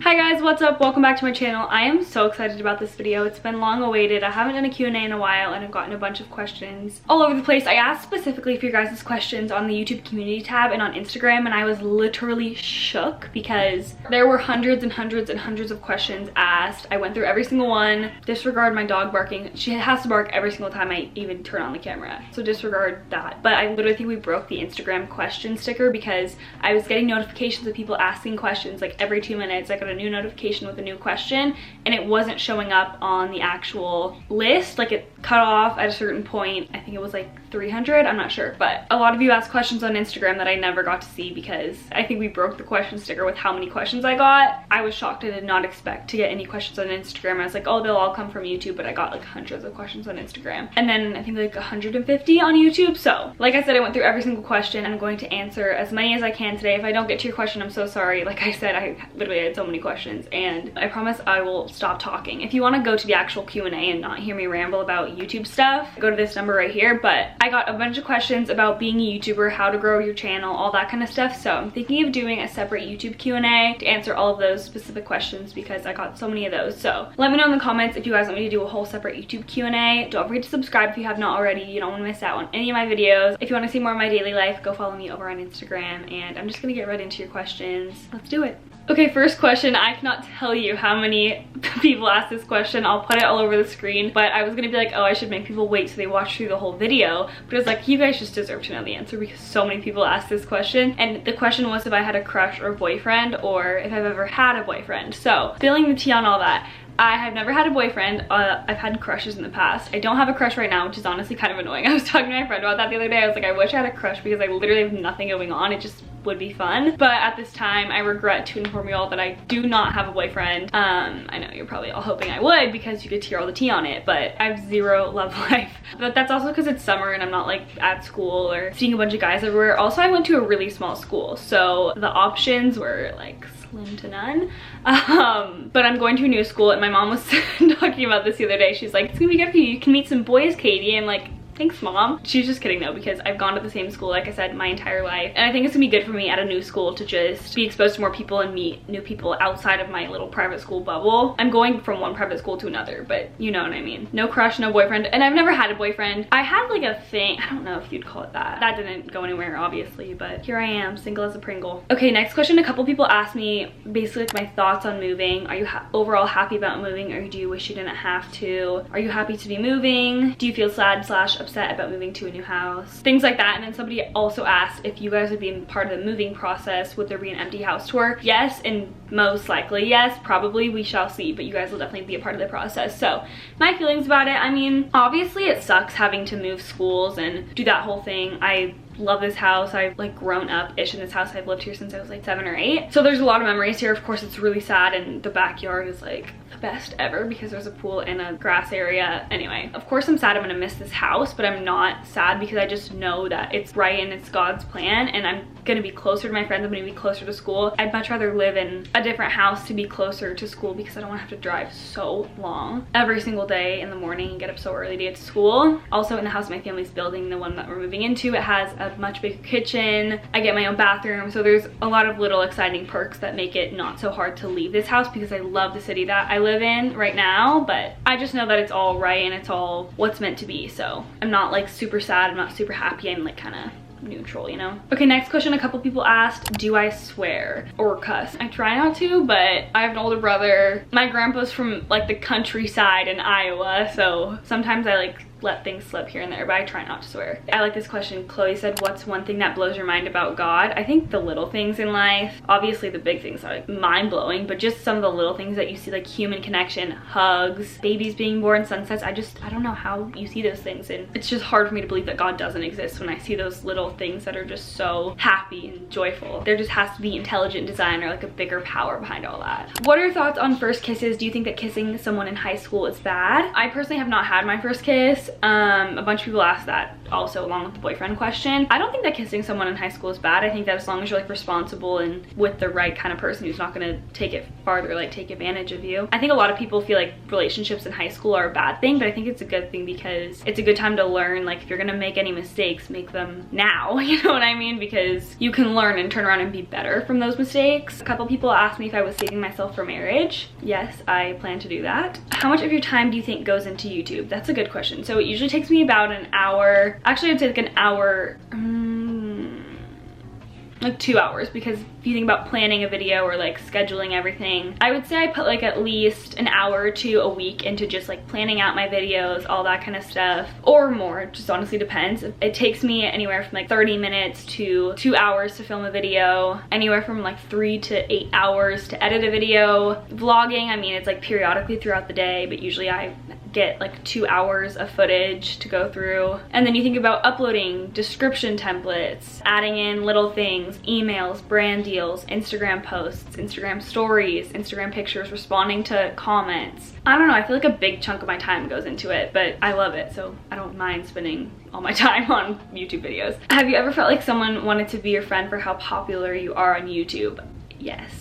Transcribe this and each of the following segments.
Hi guys, what's up? Welcome back to my channel. I am so excited about this video. It's been long awaited. I haven't done a Q&A in a while and I've gotten a bunch of questions all over the place. I asked specifically for your guys' questions on the YouTube community tab and on Instagram, and I was literally shook because there were hundreds and hundreds and hundreds of questions asked. I went through every single one. Disregard my dog barking. She has to bark every single time I even turn on the camera, so disregard that. But I literally think we broke the Instagram question sticker because I was getting notifications of people asking questions like every 2 minutes. I got a new notification with a new question and it wasn't showing up on the actual list. Like, it cut off at a certain point. I think it was like 300, I'm not sure. But a lot of you asked questions on Instagram that I never got to see because I think we broke the question sticker with how many questions I got. I was shocked. I did not expect to get any questions on Instagram. I was like, oh, they'll all come from YouTube, but I got like hundreds of questions on Instagram and then I think like 150 on YouTube. So like I said, I went through every single question and I'm going to answer as many as I can today. If I don't get to your question, I'm so sorry. Like I said, I literally had so many questions and I promise I will stop talking. If you want to go to the actual Q&A and not hear me ramble about YouTube stuff, go to this number right here. But I got a bunch of questions about being a YouTuber, how to grow your channel, all that kind of stuff. So I'm thinking of doing a separate YouTube Q&A to answer all of those specific questions because I got so many of those. So let me know in the comments if you guys want me to do a whole separate YouTube Q&A. Don't forget to subscribe if you have not already. You don't want to miss out on any of my videos. If you want to see more of my daily life, go follow me over on Instagram, and I'm just gonna get right into your questions. Let's do it. Okay, first question. I cannot tell you how many people asked this question. I'll put it all over the screen, but I was gonna be like, oh, I should make people wait so they watch through the whole video, but it was like, you guys just deserve to know the answer because so many people asked this question. And the question was if I had a crush or a boyfriend, or if I've ever had a boyfriend. So spilling the tea on all that, I have never had a boyfriend. I've had crushes in the past. I don't have a crush right now, which is honestly kind of annoying. I was talking to my friend about that the other day. I was like, I wish I had a crush because I literally have nothing going on. It just would be fun. But at this time, I regret to inform you all that I do not have a boyfriend. I know you're probably all hoping I would because you get to hear all the tea on it, but I have zero love life. But that's also because it's summer and I'm not like at school or seeing a bunch of guys everywhere. Also, I went to a really small school, so the options were like slim to none. But I'm going to a new school and my mom was talking about this the other day. She's like, it's gonna be good for you. You can meet some boys, Katie. I'm like, thanks, mom. She's just kidding though, because I've gone to the same school, like I said, my entire life. And I think it's gonna be good for me at a new school to just be exposed to more people and meet new people outside of my little private school bubble. I'm going from one private school to another, but you know what I mean. No crush, no boyfriend, and I've never had a boyfriend. I had like a thing, I don't know if you'd call it that. That didn't go anywhere, obviously, but here I am, single as a Pringle. Okay, next question. A couple people asked me basically like my thoughts on moving. Are you overall happy about moving, or do you wish you didn't have to? Are you happy to be moving? Do you feel sad / upset about moving to a new house? Things like that. And then somebody also asked if you guys would be part of the moving process. Would there be an empty house tour? Yes, and most likely yes, probably, we shall see, but you guys will definitely be a part of the process. So my feelings about it, I mean, obviously it sucks having to move schools and do that whole thing. I love this house. I've like grown up-ish in this house. I've lived here since I was like 7 or 8. So there's a lot of memories here. Of course, it's really sad, and the backyard is like the best ever because there's a pool and a grass area. Anyway, of course I'm sad I'm gonna miss this house, but I'm not sad because I just know that it's right and it's God's plan, and I'm gonna be closer to my friends. I'm gonna be closer to school. I'd much rather live in a different house to be closer to school because I don't want to have to drive so long every single day in the morning and get up so early to get to school. Also, in the house my family's building, the one that we're moving into, it has a much bigger kitchen. I get my own bathroom, so there's a lot of little exciting perks that make it not so hard to leave this house because I love the city that I live in right now. But I just know that it's all right and it's all what's meant to be, so I'm not like super sad, I'm not super happy, I'm like kind of neutral, you know? Okay, next question. A couple people asked, do I swear or cuss? I try not to, but I have an older brother. My grandpa's from like the countryside in Iowa, so sometimes I like let things slip here and there, but I try not to swear. I like this question. Chloe said, what's one thing that blows your mind about God? I think the little things in life. Obviously the big things are like mind-blowing, but just some of the little things that you see, like human connection, hugs, babies being born, sunsets. I don't know how you see those things, and it's just hard for me to believe that God doesn't exist when I see those little things that are just so happy and joyful. There just has to be intelligent design or like a bigger power behind all that. What are your thoughts on first kisses? Do you think that kissing someone in high school is bad? I personally have not had my first kiss. A bunch of people asked that. also along with the boyfriend question. I don't think that kissing someone in high school is bad. I think that as long as you're like responsible and with the right kind of person who's not gonna take it farther, like take advantage of you. I think a lot of people feel like relationships in high school are a bad thing, but I think it's a good thing because it's a good time to learn. Like if you're gonna make any mistakes, make them now, you know what I mean? Because you can learn and turn around and be better from those mistakes. A couple people asked me if I was saving myself for marriage. Yes, I plan to do that. How much of your time do you think goes into YouTube? That's a good question. So it usually takes me about an hour. Actually, I'd say like an hour, like 2 hours, because if you think about planning a video or like scheduling everything, I would say I put like at least an hour or two a week into just like planning out my videos, all that kind of stuff, or more. It just honestly depends. It takes me anywhere from like 30 minutes to 2 hours to film a video, anywhere from like 3 to 8 hours to edit a video. Vlogging, I mean, it's like periodically throughout the day, but usually I get like 2 hours of footage to go through. And then you think about uploading description templates, adding in little things, emails, brand deals, Instagram posts, Instagram stories, Instagram pictures, responding to comments. I don't know, I feel like a big chunk of my time goes into it, but I love it, so I don't mind spending all my time on YouTube videos. Have you ever felt like someone wanted to be your friend for how popular you are on YouTube? Yes.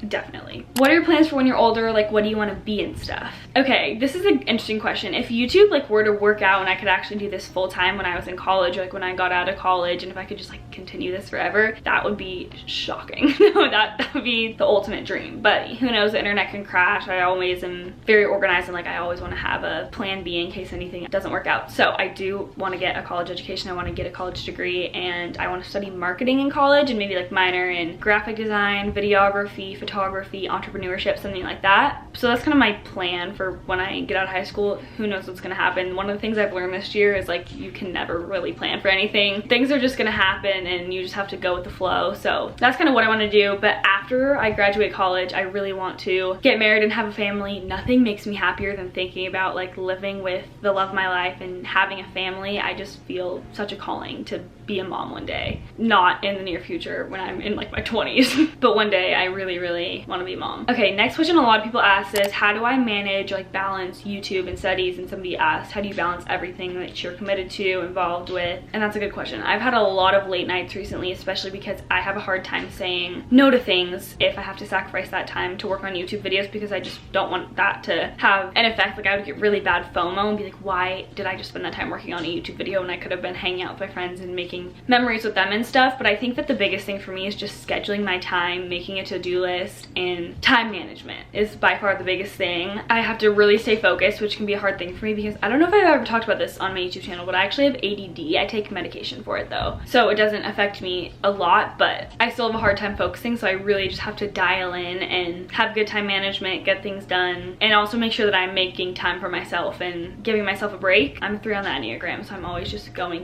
Definitely. What are your plans for when you're older? Like, what do you want to be and stuff? Okay, this is an interesting question. If YouTube like were to work out and I could actually do this full time when I was in college, like when I got out of college, and if I could just like continue this forever, that would be shocking. No, that would be the ultimate dream. But who knows, the internet can crash. I always am very organized and like I always want to have a plan B in case anything doesn't work out. So I do want to get a college education. I want to get a college degree, and I want to study marketing in college and maybe like minor in graphic design, videography, photography, entrepreneurship, something like that. So that's kind of my plan for when I get out of high school. Who knows what's gonna happen. One of the things I've learned this year is like you can never really plan for anything. Things are just gonna happen and you just have to go with the flow. So that's kind of what I want to do. But after I graduate college, I really want to get married and have a family. Nothing makes me happier than thinking about like living with the love of my life and having a family. I just feel such a calling to be a mom one day. Not in the near future when I'm in like my 20s, but one day I really want to be a mom. Okay, next question a lot of people ask is, how do I manage, like balance YouTube and studies? And somebody asked, how do you balance everything that you're committed to, involved with? And that's a good question. I've had a lot of late nights recently, especially because I have a hard time saying no to things if I have to sacrifice that time to work on YouTube videos, because I just don't want that to have an effect. Like I would get really bad FOMO and be like, why did I just spend that time working on a YouTube video when I could have been hanging out with my friends and making memories with them and stuff? But I think that the biggest thing for me is just scheduling my time, making a to-do list, and time management is by far the biggest thing. I have to really stay focused, which can be a hard thing for me because I don't know if I've ever talked about this on my YouTube channel, but I actually have ADD. I take medication for it though, so it doesn't affect me a lot, but I still have a hard time focusing, so I really just have to dial in and have good time management, get things done, and also make sure that I'm making time for myself and giving myself a break. I'm a 3 on the Enneagram, so I'm always just going,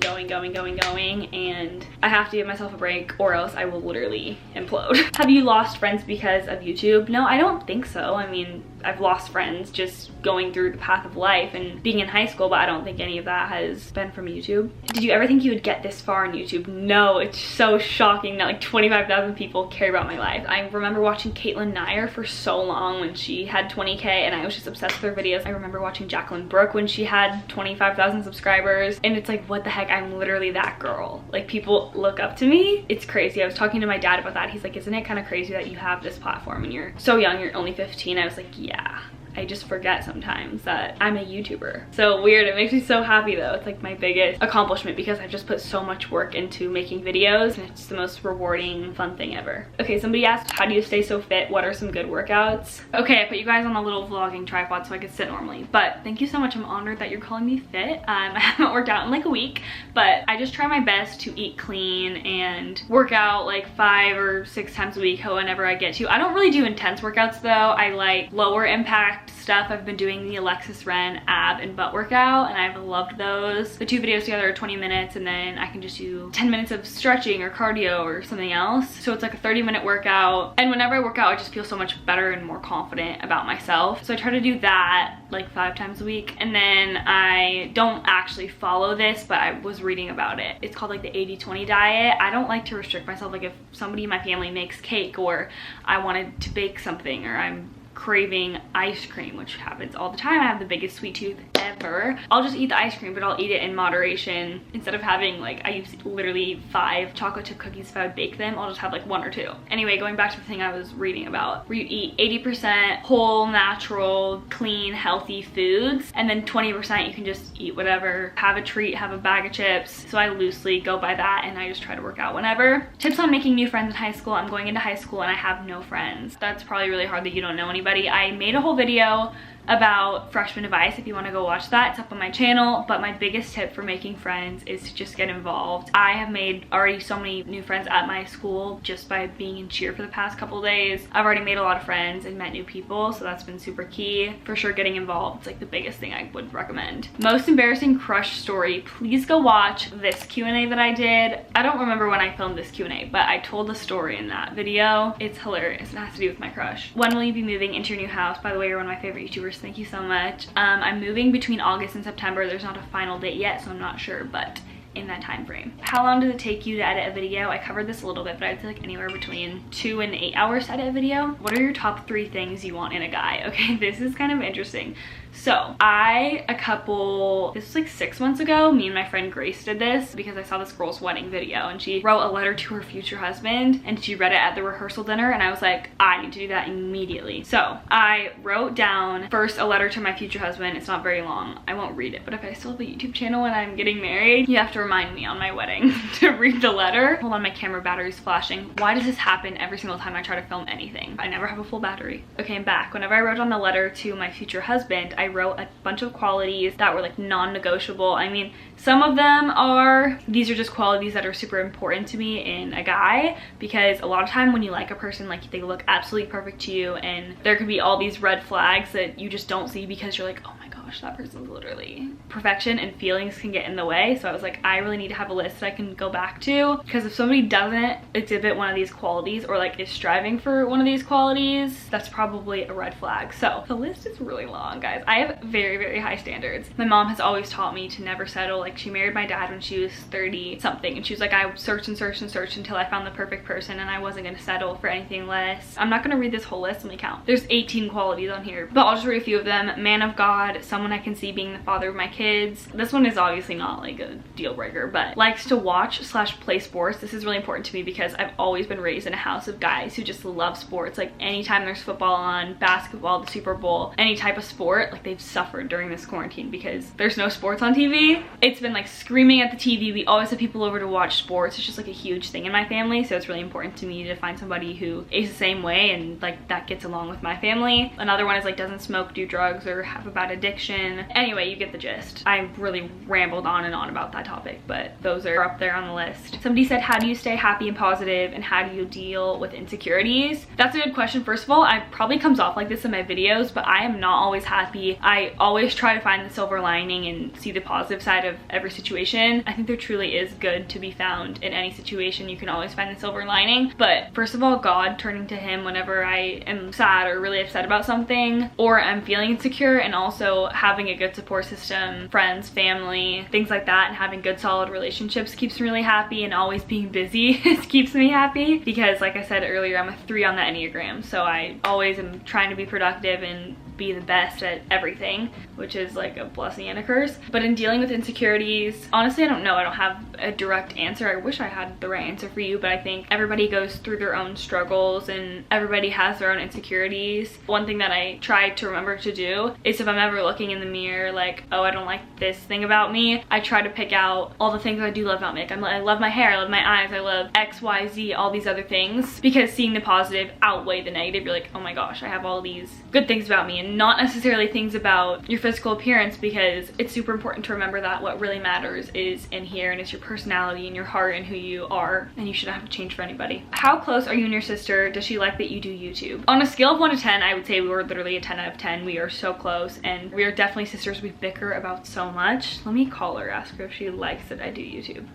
and I have to give myself a break or else I will literally implode. Have you lost friends because of YouTube? No, I don't think so. I mean, I've lost friends just going through the path of life and being in high school, but I don't think any of that has been from YouTube. Did you ever think you would get this far on YouTube? No, it's so shocking that like 25,000 people care about my life. I remember watching Caitlin Nair for so long when she had 20K and I was just obsessed with her videos. I remember watching Jacqueline Brooke when she had 25,000 subscribers, and it's like, what the heck, I'm literally that girl. Like people look up to me. It's crazy. I was talking to my dad about that. He's like, isn't it kind of crazy that you have this platform and you're so young, you're only 15? I was like, yeah. I just forget sometimes that I'm a YouTuber. So weird. It makes me so happy though. It's like my biggest accomplishment because I've just put so much work into making videos, and it's the most rewarding, fun thing ever. Okay, somebody asked, how do you stay so fit? What are some good workouts? Okay, I put you guys on a little vlogging tripod so I could sit normally, but thank you so much. I'm honored that you're calling me fit. I haven't worked out in like a week, but I just try my best to eat clean and work out like 5 or 6 times a week whenever I get to. I don't really do intense workouts though. I like lower impact stuff. I've been doing the Alexis Ren ab and butt workout, and I've loved those. The 2 videos together are 20 minutes, and then I can just do 10 minutes of stretching or cardio or something else. So it's like a 30-minute workout, and whenever I work out I just feel so much better and more confident about myself. So I try to do that like 5 times a week. And then I don't actually follow this, but I was reading about it. It's called like the 80-20 diet. I don't like to restrict myself. Like if somebody in my family makes cake, or I wanted to bake something, or I'm craving ice cream, which happens all the time. I have the biggest sweet tooth ever. I'll just eat the ice cream, but I'll eat it in moderation. Instead of having like, I use literally 5 chocolate chip cookies if I would bake them, I'll just have like 1 or 2. Anyway, going back to the thing I was reading about, where you eat 80% whole, natural, clean, healthy foods, and then 20% you can just eat whatever, have a treat, have a bag of chips. So I loosely go by that, and I just try to work out whenever. Tips on making new friends in high school. I'm going into high school and I have no friends. That's probably really hard that you don't know anybody. I made a whole video about freshman advice if you want to go watch that. It's up on my channel. But my biggest tip for making friends is to just get involved. I have made already so many new friends at my school just by being in cheer for the past couple days. I've already made a lot of friends and met new people, so that's been super key. For sure, getting involved is like the biggest thing I would recommend. Most embarrassing crush story. Please go watch this Q&A that I did. I don't remember when I filmed this Q&A, but I told the story in that video. It's hilarious. It has to do with my crush. When will you be moving into your new house? By the way, you're one of my favorite YouTubers. Thank you so much. I'm moving between August and September. There's not a final date yet, so I'm not sure, but in that time frame. How long does it take you to edit a video? I covered this a little bit, but I'd say like anywhere between 2 and 8 hours to edit a video. What are your top 3 things you want in a guy? Okay, this is kind of interesting. So this was like 6 months ago, me and my friend Grace did this because I saw this girl's wedding video, and she wrote a letter to her future husband and she read it at the rehearsal dinner, and I was like, I need to do that immediately. So I wrote down first a letter to my future husband. It's not very long. I won't read it, but if I still have a YouTube channel and I'm getting married, you have to remind me on my wedding to read the letter. Hold on, my camera battery's flashing. Why does this happen every single time I try to film anything? I never have a full battery. Okay, I'm back. Whenever I wrote down the letter to my future husband, I wrote a bunch of qualities that were like non-negotiable. I mean, some of them are, these are just qualities that are super important to me in a guy, because a lot of time when you like a person, like they look absolutely perfect to you, and there could be all these red flags that you just don't see because you're like, oh my gosh, that person's literally perfection, and feelings can get in the way. So I was like, I really need to have a list that I can go back to, because if somebody doesn't exhibit one of these qualities or like is striving for one of these qualities, that's probably a red flag. So the list is really long, guys. I have very, very high standards. My mom has always taught me to never settle. Like, she married my dad when she was 30 something, and she was like, I searched and searched and searched until I found the perfect person, and I wasn't gonna settle for anything less. I'm not gonna read this whole list. Let me count. There's 18 qualities on here, but I'll just read a few of them. Man of God, someone I can see being the father of my kids. This one is obviously not like a deal breaker, but likes to watch / play sports. This is really important to me because I've always been raised in a house of guys who just love sports. Like, anytime there's football on, basketball, the Super Bowl, any type of sport, like they've suffered during this quarantine because there's no sports on TV. It's been like screaming at the TV. We always have people over to watch sports. It's just like a huge thing in my family, so it's really important to me to find somebody who is the same way and like that gets along with my family. Another one is like doesn't smoke, do drugs, or have a bad addiction. Anyway, you get the gist. I really rambled on and on about that topic, but those are up there on the list. Somebody said, how do you stay happy and positive, and how do you deal with insecurities? That's a good question. First of all, I probably comes off like this in my videos, but I am not always happy. I always try to find the silver lining and see the positive side of every situation. I think there truly is good to be found in any situation. You can always find the silver lining. But first of all, God, turning to him whenever I am sad or really upset about something, or I'm feeling insecure, and also having a good support system, friends, family, things like that, and having good solid relationships keeps me really happy, and always being busy keeps me happy, because like I said earlier, I'm a 3 on the Enneagram, so I always am trying to be productive and be the best at everything, which is like a blessing and a curse. But in dealing with insecurities, honestly, I don't know. I don't have a direct answer. I wish I had the right answer for you, but I think everybody goes through their own struggles and everybody has their own insecurities. One thing that I try to remember to do is if I'm ever looking in the mirror like, oh, I don't like this thing about me, I try to pick out all the things I do love about me. Like, I love my hair, I love my eyes, I love X, Y, Z, all these other things, because seeing the positive outweigh the negative. You're like, oh my gosh, I have all these good things about me, and not necessarily things about your physical appearance, because it's super important to remember that what really matters is in here, and it's your personality and your heart and who you are, and you shouldn't have to change for anybody. How close are you and your sister? Does she like that you do YouTube? On a scale of 1 to 10, I would say we were literally a 10 out of 10. We are so close, and we are definitely sisters. We bicker about so much. Let me call her, ask her if she likes that I do YouTube.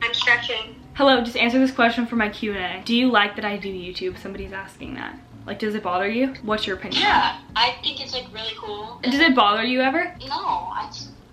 I'm stretching. Hello, just answer this question for my Q&A. Do you like that I do YouTube? Somebody's asking that. Like, does it bother you? What's your opinion? Yeah, I think it's like really cool. Does it bother you ever? No,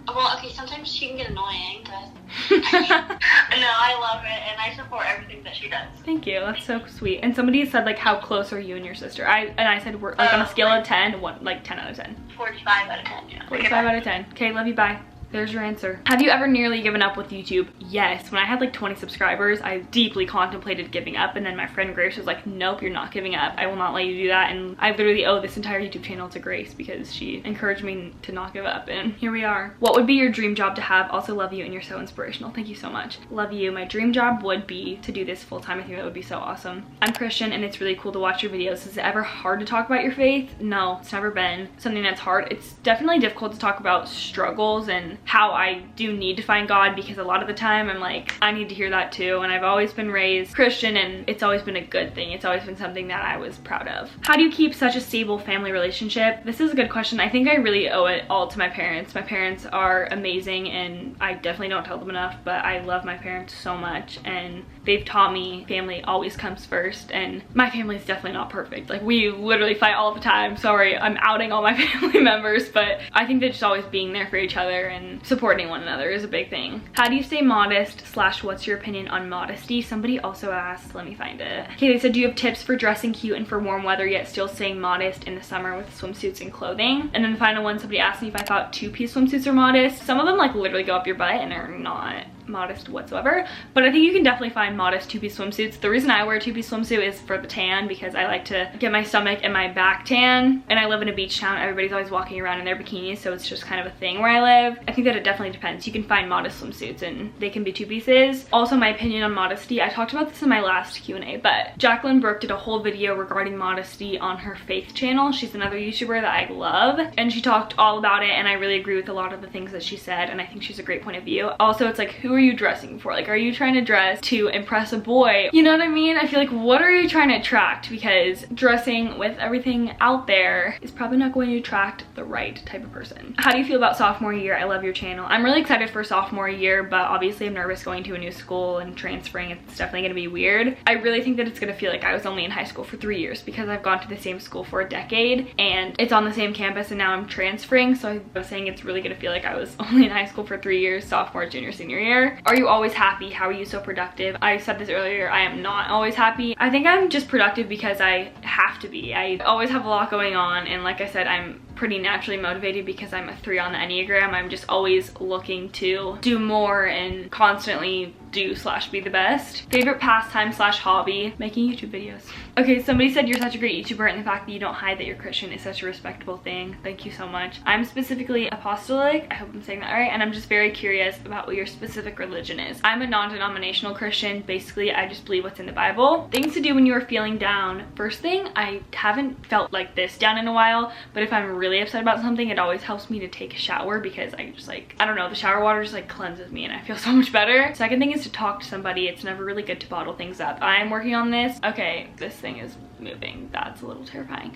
Well, okay, sometimes she can get annoying, but no, I love it, and I support everything that she does. Thank you, that's so sweet. And somebody said, like, how close are you and your sister? I said we're like on a scale of 10, like 10 out of 10. 45 out of 10, yeah. 45 out of 10. Okay, love you, bye. There's your answer. Have you ever nearly given up with YouTube? Yes. When I had like 20 subscribers, I deeply contemplated giving up, and then my friend Grace was like, nope, you're not giving up. I will not let you do that. And I literally owe this entire YouTube channel to Grace because she encouraged me to not give up, and here we are. What would be your dream job to have? Also love you, and you're so inspirational. Thank you so much. Love you. My dream job would be to do this full-time. I think that would be so awesome. I'm Christian, and it's really cool to watch your videos. Is it ever hard to talk about your faith? No, it's never been something that's hard. It's definitely difficult to talk about struggles and how I do need to find God, because a lot of the time I'm like, I need to hear that too. And I've always been raised Christian, and it's always been a good thing. It's always been something that I was proud of. How do you keep such a stable family relationship? This is a good question. I think I really owe it all to my parents. My parents are amazing, and I definitely don't tell them enough, but I love my parents so much, and they've taught me family always comes first. And my family is definitely not perfect. Like, we literally fight all the time. Sorry, I'm outing all my family members, but I think that just always being there for each other and supporting one another is a big thing. How do you stay modest / what's your opinion on modesty? Somebody also asked, let me find it. Okay, they said, do you have tips for dressing cute and for warm weather yet still staying modest in the summer with swimsuits and clothing? And then the final one, somebody asked me if I thought two-piece swimsuits are modest. Some of them like literally go up your butt and are not modest whatsoever, but I think you can definitely find modest two-piece swimsuits. The reason I wear a two-piece swimsuit is for the tan, because I like to get my stomach and my back tan, and I live in a beach town. Everybody's always walking around in their bikinis, so it's just kind of a thing where I live. I think that it definitely depends. You can find modest swimsuits and they can be two pieces. Also, my opinion on modesty, I talked about this in my last Q&A, but Jacqueline Brooke did a whole video regarding modesty on her faith channel. She's another YouTuber that I love, and she talked all about it, and I really agree with a lot of the things that she said, and I think she's a great point of view. Also, it's like, who are you dressing for? Like, are you trying to dress to impress a boy? You know what I mean? I feel like, what are you trying to attract? Because dressing with everything out there is probably not going to attract the right type of person. How do you feel about sophomore year? I love your channel. I'm really excited for sophomore year, but obviously I'm nervous going to a new school and transferring. It's definitely gonna be weird. I really think that it's gonna feel like I was only in high school for 3 years, because I've gone to the same school for a decade and it's on the same campus, and now I'm transferring. So I was saying it's really gonna feel like I was only in high school for 3 years, sophomore, junior, senior year. Are you always happy? How are you so productive? I said this earlier, I am not always happy. I think I'm just productive because I have to be. I always have a lot going on, and like I said, I'm pretty naturally motivated because I'm a 3 on the Enneagram. I'm just always looking to do more and constantly do/be the best. Favorite pastime / hobby? Making YouTube videos. Okay, somebody said you're such a great YouTuber, and the fact that you don't hide that you're Christian is such a respectable thing. Thank you so much. I'm specifically apostolic, I hope I'm saying that right, and I'm just very curious about what your specific religion is. I'm a non-denominational Christian. Basically, I just believe what's in the Bible. Things to do when you are feeling down. First thing, I haven't felt like this down in a while, but if I'm really upset about something, it always helps me to take a shower, because I just like, I don't know, the shower water just like cleanses me and I feel so much better. Second thing is to talk to somebody. It's never really good to bottle things up. I am working on this. Okay, this thing is moving. That's a little terrifying.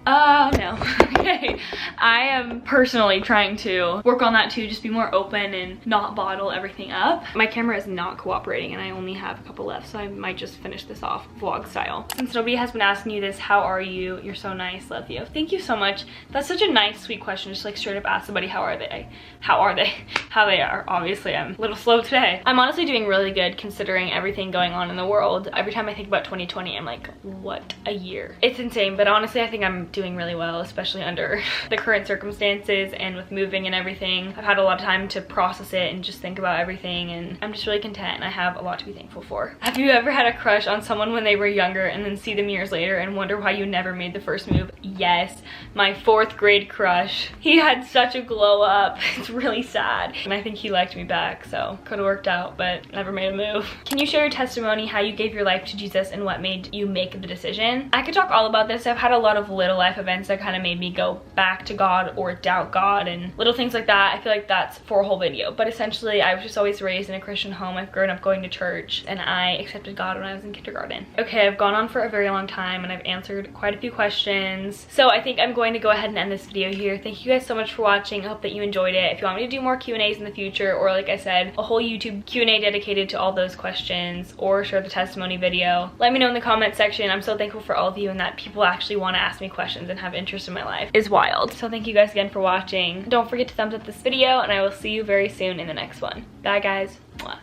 Oh no. Okay, I am personally trying to work on that too, just be more open and not bottle everything up. My camera is not cooperating and I only have a couple left, so I might just finish this off vlog style. Since nobody has been asking you this, how are you? You're so nice, love you. Thank you so much. That's such a nice, sweet question. Just like straight up ask somebody, how are they? How are they? How they are. Obviously, I'm a little slow today. I'm honestly doing really good considering everything going on in the world. Every time I think about 2020, I'm like, what a year. It's insane, but honestly, I think I'm doing really well, especially under the current circumstances and with moving and everything. I've had a lot of time to process it and just think about everything, and I'm just really content, and I have a lot to be thankful for. Have you ever had a crush on someone when they were younger and then see them years later and wonder why you never made the first move? Yes, my 4th grade crush. He had such a glow up. It's really sad. And I think he liked me back, so could have worked out, but never made a move. Can you share your testimony, how you gave your life to Jesus and what made you make the decision? I could talk all about this. I've had a lot of little life events that kind of made me go back to God or doubt God and little things like that. I feel like that's for a whole video, but essentially I was just always raised in a Christian home. I've grown up going to church and I accepted God when I was in kindergarten. Okay, I've gone on for a very long time and I've answered quite a few questions, so I think I'm going to go ahead and end this video here. Thank you guys so much for watching. I hope that you enjoyed it. If you want me to do more Q&As in the future, or like I said, a whole YouTube Q&A dedicated to all those questions, or share the testimony video, let me know in the comment section. I'm so thankful for all of you and that people actually want to ask me questions questions and have interest in my life is wild. So thank you guys again for watching. Don't forget to thumbs up this video, and I will see you very soon in the next one. Bye guys. Mwah.